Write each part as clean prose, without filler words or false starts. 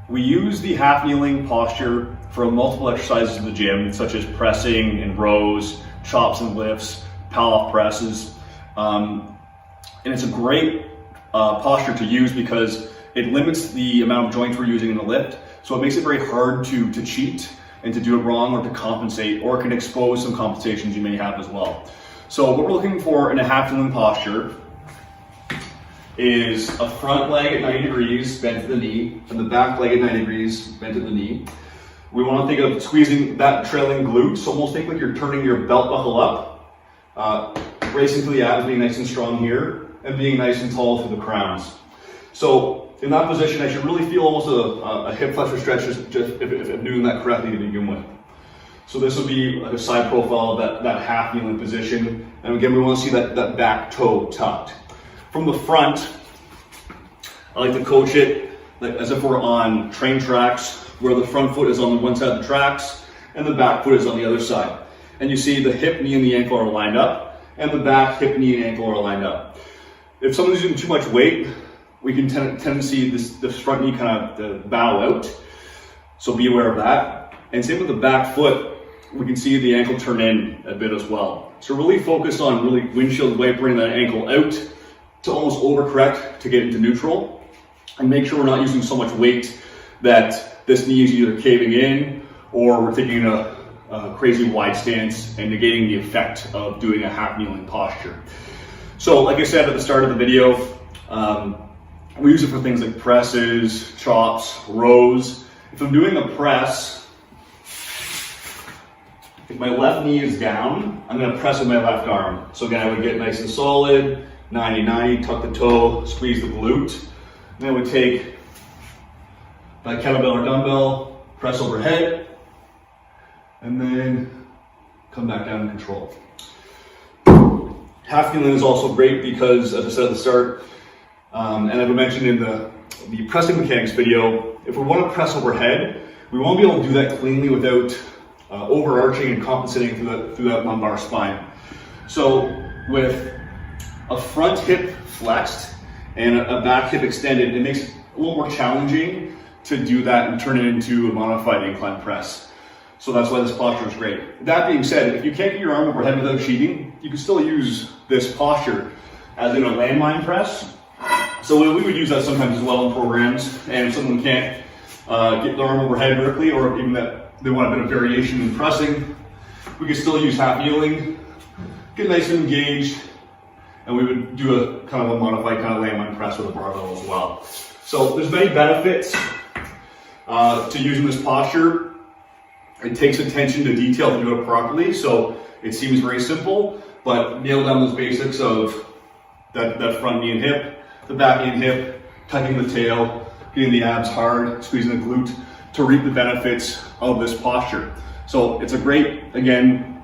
We use the half kneeling posture for multiple exercises in the gym, such as pressing and rows, chops and lifts, pull-off presses. And it's a great posture to use because it limits the amount of joints we're using in the lift. So it makes it very hard to cheat and to do it wrong or to compensate, or it can expose some compensations you may have as well. So what we're looking for in a half kneeling posture is a front leg at 90 degrees bent at the knee, and the back leg at 90 degrees bent at the knee. We want to think of squeezing that trailing glute, so almost think like you're turning your belt buckle up, bracing through the abs, being nice and strong here, and being nice and tall through the crowns. So in that position, I should really feel almost a hip flexor stretch if I'm doing that correctly to begin with. So this would be like a side profile of that half kneeling position. And again, we want to see that back toe tucked. From the front, I like to coach it like as if we're on train tracks, where the front foot is on one side of the tracks and the back foot is on the other side. And you see the hip, knee, and the ankle are lined up, and the back, hip, knee, and ankle are lined up. If someone's using too much weight, we can tend to see this front knee kind of bow out. So be aware of that. And same with the back foot, we can see the ankle turn in a bit as well. So really focus on really windshield wipering that ankle out to almost overcorrect to get into neutral, and make sure we're not using so much weight that this knee is either caving in or we're taking a crazy wide stance and negating the effect of doing a half kneeling posture. So like I said at the start of the video, we use it for things like presses, chops, rows. If I'm doing a press, if my left knee is down, I'm going to press with my left arm. So again, I would get nice and solid, 90-90, tuck the toe, squeeze the glute. Then I would take my kettlebell or dumbbell, press overhead, and then come back down and control. Half kneeling is also great because, as I said at the start, and I've mentioned in the pressing mechanics video, if we want to press overhead, we want to be able to do that cleanly without overarching and compensating through that lumbar spine. So with a front hip flexed and a back hip extended, it makes it a little more challenging to do that and turn it into a modified incline press. So that's why this posture is great. That being said, if you can't get your arm overhead without cheating, you can still use this posture as in a landmine press. So we would use that sometimes as well in programs, and if someone can't get their arm overhead vertically, or even that they want a bit of variation in pressing, we could still use half kneeling, get nice and engaged, and we would do a kind of a modified kind of landmine press with a barbell as well. So there's many benefits to using this posture. It takes attention to detail to do it properly, so it seems very simple, but nail down those basics of that front knee and hip, the back knee and hip, tucking the tail, getting the abs hard, squeezing the glute to reap the benefits of this posture. So it's a great, again,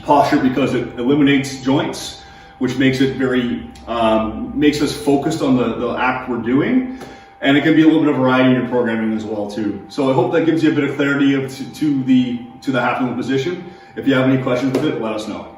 posture because it eliminates joints, which makes it very, makes us focused on the act we're doing. And it can be a little bit of variety in your programming as well too. So I hope that gives you a bit of clarity to the half kneeling position. If you have any questions with it, let us know.